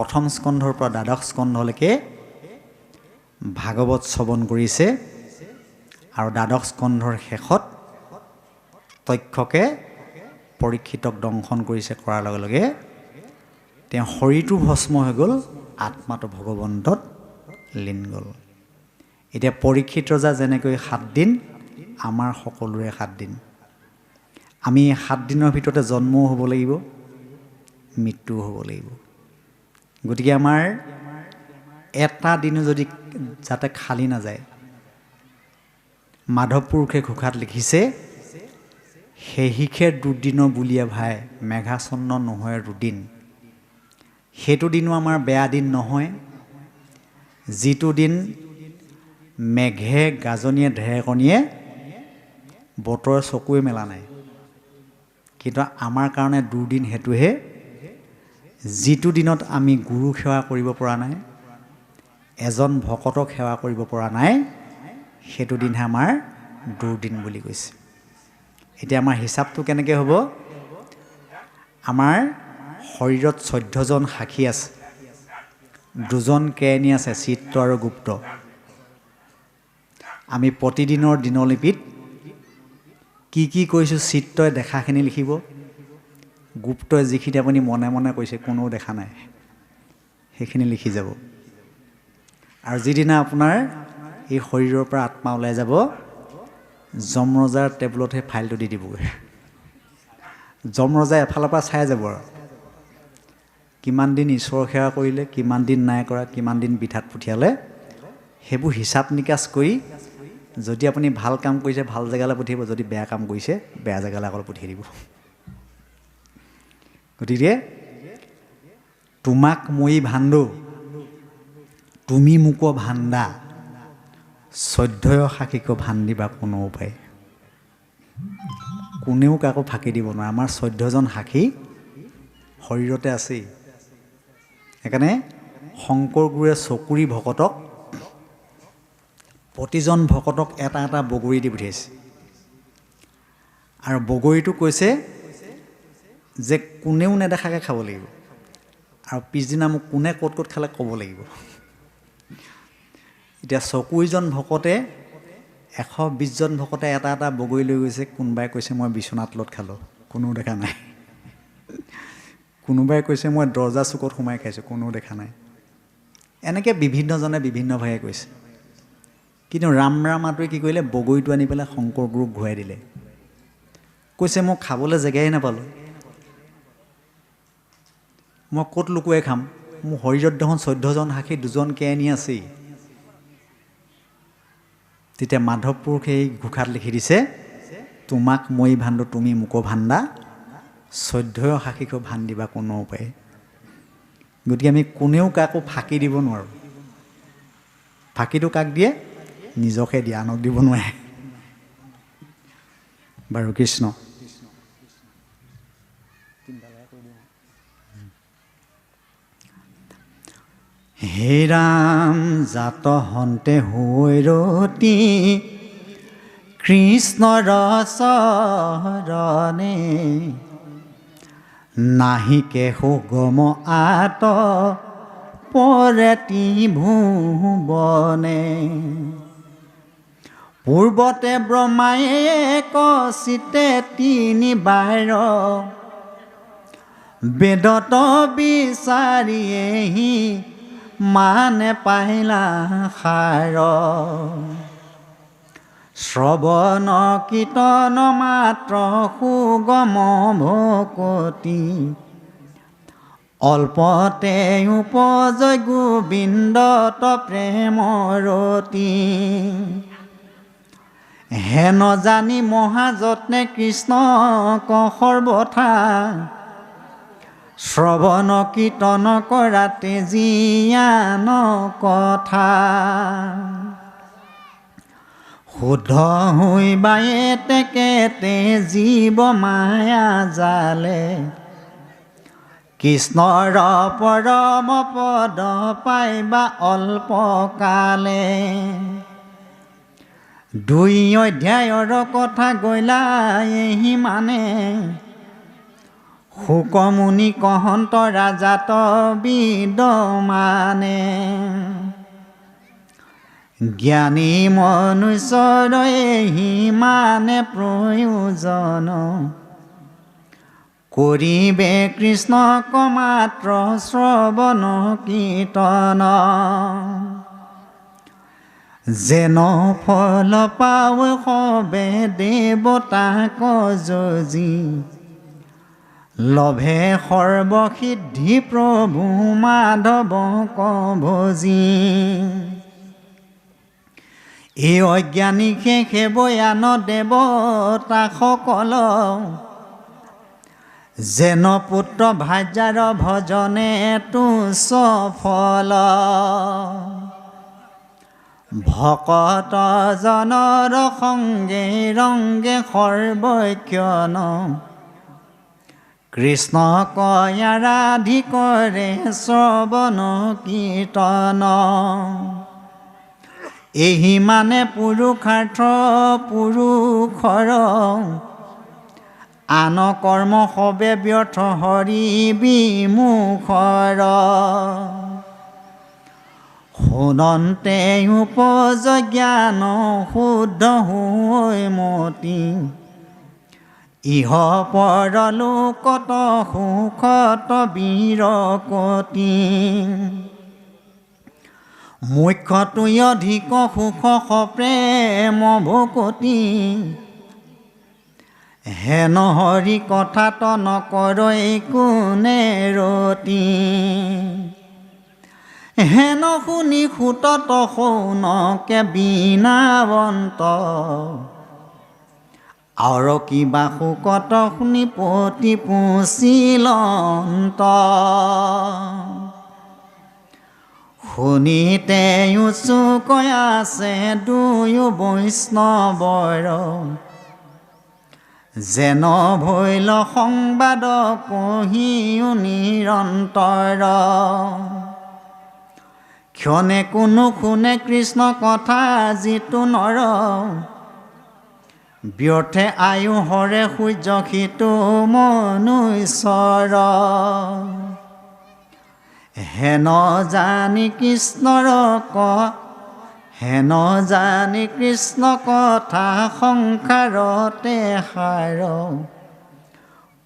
প্ৰথম স্কন্ধৰ পৰা দ্বাদশ স্কন্ধলৈকে ভাগৱত শ্ৰৱণ কৰিছে আৰু দ্বাদশ স্কন্ধৰ শেষত তক্ষকে পৰীক্ষিতক দংশন কৰিছে। কৰাৰ লগে লগে তেওঁ শৰীৰটো ভস্ম হৈ গ'ল, আত্মাটো ভগৱন্তত লীন গ'ল। এতিয়া পৰীক্ষিত ৰজা যেনেকৈ 7 দিন, আমাৰ সকলোৰে 7 দিন। আমি 7 দিনৰ ভিতৰতে জন্মও হ'ব লাগিব, মৃত্যুও হ'ব লাগিব। গতিকে আমাৰ এটা দিনো যদি যাতে খালী নাযায়। মাধৱ পুৰুষে ঘোষাত লিখিছে, সেহিখে দুদিনৰ বুলিয়ে ভাই মেঘাচ্ছন্ন নহয় দুদিন। সেইটো দিনো আমাৰ বেয়া দিন নহয়, যিটো দিন মেঘে গাজনিয়ে ঢেৰেকণিয়ে বতৰৰ চকুৱে মেলা নাই। কিন্তু আমাৰ কাৰণে দুদিন সেইটোহে, যিটো দিনত আমি গুৰু সেৱা কৰিব পৰা নাই, এজন ভকতক সেৱা কৰিব পৰা নাই, সেইটো দিনহে আমাৰ দুদিন বুলি কৈছে। এতিয়া আমাৰ হিচাপটো কেনেকৈ হ'ব? আমাৰ শৰীৰত 14জন সাক্ষী আছে, 2জন কেৰাণী আছে, চিত্ৰ আৰু গুপ্ত। আমি প্ৰতিদিনৰ দিনলিপিত কি কি কৈছোঁ চিত্ৰই দেখাখিনি লিখিব, গুপ্তই যিখিনি আপুনি মনে মনে কৈছে কোনেও দেখা নাই সেইখিনি লিখি যাব। আৰু যিদিনা আপোনাৰ এই শৰীৰৰ পৰা আত্মা ওলাই যাব, যমৰজাৰ টেবুলতহে ফাইলটো দি দিবগৈ। যমৰজাই এফালৰ পৰা চাই যাব আৰু কিমান দিন ঈশ্বৰৰ সেৱা কৰিলে, কিমান দিন নাই কৰা, কিমান দিন বিধাত পঠিয়ালে, সেইবোৰ হিচাপ নিকাচ কৰি যদি আপুনি ভাল কাম কৰিছে ভাল জেগালৈ পঠিয়াব, যদি বেয়া কাম কৰিছে বেয়া জেগালৈ আকৌ পঠিয়াই দিব। গতিকে তোমাক মই ভাণ্ডো, তুমি মোক ভাণ্ডা, 14 সাক্ষীক ভান্দিবা কোনো উপায়। কোনেও কাকো ফাঁকি দিব নোৱাৰে। আমাৰ 14জন সাক্ষী শৰীৰতে আছেই। সেইকাৰণে শংকৰ গুৰুৱে চকুৰি ভকতক, প্ৰতিজন ভকতক এটা এটা বগৰী দি পঠিয়াইছে। আৰু বগৰীটো কৈছে যে কোনেও নেদেখাকৈ খাব লাগিব, আৰু পিছদিনা মোক কোনে ক'ত ক'ত খালে ক'ব লাগিব। এতিয়া চকুৰিজন ভকতে 120জন ভকতে এটা এটা বগৰী লৈ গৈছে। কোনোবাই কৈছে মই বিচনাৰ তলত খালোঁ, কোনেও দেখা নাই। কোনোবাই কৈছে মই দৰ্জা চুকত সোমাই খাইছোঁ, কোনেও দেখা নাই। এনেকৈ বিভিন্নজনে বিভিন্নভাৱে কৈছে। কিন্তু ৰামৰামাটোৱে কি কৰিলে, বগৰীটো আনি পেলাই শংকৰ গুৰুক ঘূৰাই দিলে। কৈছে মই খাবলৈ জেগাই নাপালোঁ, মই ক'ত লুকুৱাই খাম, মোৰ শৰীৰত দেখোন 14জন সাক্ষী, 2জন কেৰাণী আছেই। তেতিয়া মাধৱ পুৰুষে এই ঘোষাত লিখি দিছে, তোমাক মই ভাণ্ডো, তুমি মোক ভাণ্ডা, 14 সাক্ষীক ভান্দিবা কোনো উপায়। গতিকে আমি কোনেও কাকো ফাঁকি দিব নোৱাৰোঁ। ফাঁকিটো কাক দিয়ে? নিজকে দিয়ে, আনক দিব নোৱাৰে। বাৰু কৃষ্ণ। হে ৰাম জাত হন্তে হৈৰতি, কৃষ্ণৰ চৰণে, নাহিকে সুগম আত পৰে ত্ৰিভুৱনে। পূৰ্বতে ব্ৰহ্মাই কচিতে 3 বাৰ, বেদত বিচাৰিয়েহি মানে পাইলা সাৰ। শ্ৰৱণ কীৰ্তন মাত্ৰ সুগম ভকতি, অল্পতে উপজয় গোবিন্দত প্ৰেমৰতি। হেন জানি মহাযত্নে কৃষ্ণক সৰ্বথা, শ্ৰৱণ কীৰ্তন কৰাতে জিয়ান কথা। শুদ্ধ হৈ বায়ে তেকেতে জীৱ মায়া জালে, কৃষ্ণৰ পৰম পদ পাইবা অল্পকালে। 2 অধ্যায়ৰ কথা গৈলা এহি মানে, শুকমুনি কহন্ত ৰাজাত বিদ্যমানে জ্ঞানী মনুষ্যৰ সিমানে প্ৰয়োজন কৰিবে কৃষ্ণক মাত্ৰ শ্ৰৱণ কীৰ্তন যেন ফল পাৱ সবে দেৱতাক যজি লভে সৰ্বসিদ্ধি প্ৰভু মাধৱক ভজি এই অজ্ঞানীকে সেৱয়ান দেৱতাসকল যেন পুত্ৰ ভাৰ্যাৰ ভজনে তুচ্ছ ফল ভকত জনৰ সংগে ৰংগে সৰ্বক্ষণ কৃষ্ণক আৰাধি কৰে শ্ৰৱণ কীৰ্তন এই মানে পুৰুষাৰ্থ পুৰুষৰ আন কৰ্ম সবে ব্যৰ্থ হৰি বিমুখৰ শুনন্তে উপজ জ্ঞান শুদ্ধ হৈ মতি ইহ পৰলোকত সুখত বিৰকতি মুখ্যটোই অধিক সুখ প্ৰেম ভকতি হেন হৰি কথাত নকৰৈ কোনে ৰতি হেন শুনি সুতত শৌনকে বিনাবন্ত আৰু কিবা শোকত শুনি পতি পুচিলন্ত শুনিতে চুকৈ আছে দুয়ো বৈষ্ণৱৰ যেন ভৈল সংবাদ কহিও নিৰন্তৰ ক্ষণে কোনো শুনে কৃষ্ণ কথা যিটো নৰ ব্যৰ্থে আয়ু হৰে সূৰ্য সিটো মনুষ্যৰ হেন জানি কৃষ্ণৰ হেন জানি কৃষ্ণ কথা সংসাৰতে সাৰ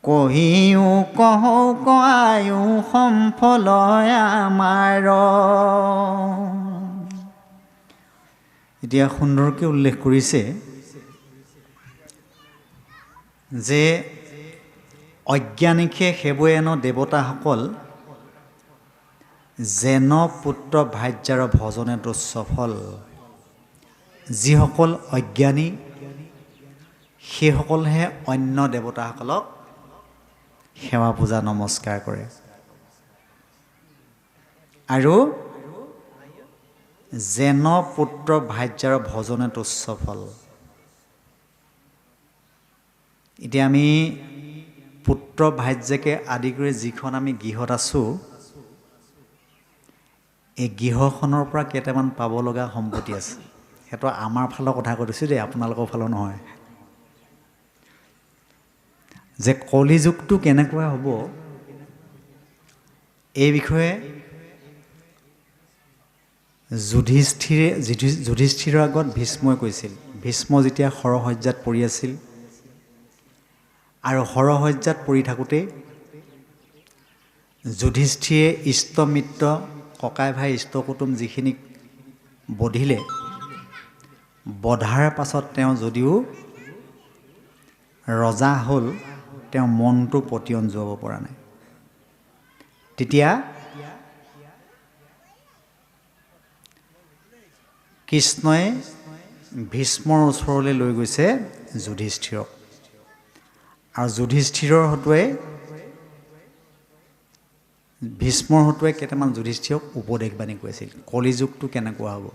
কহিও কহৌ কয়ো সম্ফল আমাৰ এতিয়া সুন্দৰকৈ উল্লেখ কৰিছে যে অজ্ঞানীকে সেৱয়ান দেৱতাসকল যেন পুত্ৰ ভাৰ্যাৰ ভজনে তুচ্ছ ফল যিসকল অজ্ঞানী সেইসকলহে অন্য দেৱতাসকলক সেৱা পূজা নমস্কাৰ কৰে আৰু যেন পুত্ৰ ভাৰ্যাৰ ভজনে তুচ্ছ ফল এতিয়া আমি পুত্ৰ ভাৰ্যাকে আদি কৰি যিখন আমি গৃহত আছোঁ এই গৃহখনৰ পৰা কেইটামান পাব লগা সম্পত্তি আছে সেইটো আমাৰ ফালৰ কথা কৈছোঁ দেই আপোনালোকৰ ফালৰ নহয় যে কলিযুগটো কেনেকুৱা হ'ব এই বিষয়ে যুধিষ্ঠিৰৰ আগত ভীষ্মই কৈছিল ভীষ্ম যেতিয়া সৰহসজ্জাত পৰি আছিল আৰু সৰহসজ্জাত পৰি থাকোঁতে যুধিষ্ঠিৰে ইষ্টমিত্ৰ ককাই ভাই ইষ্ট কুটুম যিখিনিক বধিলে বধাৰ পাছত তেওঁ যদিও ৰজা হ'ল তেওঁ মনটো পতিয়ন যোৱাব পৰা নাই তেতিয়া কৃষ্ণই ভীষ্মৰ ওচৰলৈ লৈ গৈছে যুধিষ্ঠিৰক আৰু যুধিষ্ঠিৰৰ হতুৱাই ভীষ্মৰ হতুৱাই কেইটামান যুধিষ্ঠিৰক উপদেশ বাণী কৈছিল কলিযুগটো কেনেকুৱা হ'ব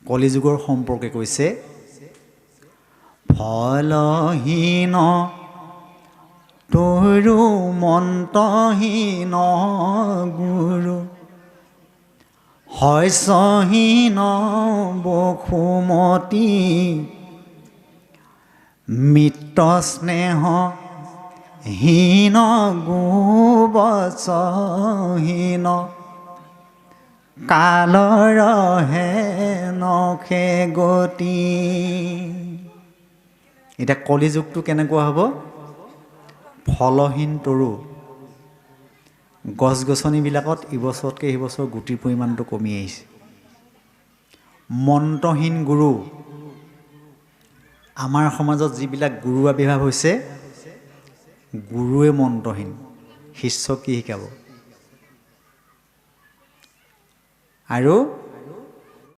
কলিযুগৰ সম্পৰ্কে কৈছে ফলহীন তৰু মন্তহীন গুৰু শস্যহীন বসুমতী মিত্ৰ স্নেহ হীন গোবচহীন কালৰ হেনখে গতি। এতিয়া কলিযুগটো কেনেকুৱা হ'ব? ফলহীন তৰু। গছ গছনিবিলাকত ইবছৰতকৈ সিবছৰ গুটিৰ পৰিমাণটো কমি আহিছে। মন্ত্ৰহীন গুৰু। আমাৰ সমাজত যিবিলাক গুৰু আবিৰ্ভাৱ হৈছে, গুৰুৱে মন্ত্ৰহীন। শিষ্যক কি শিকাব? আৰু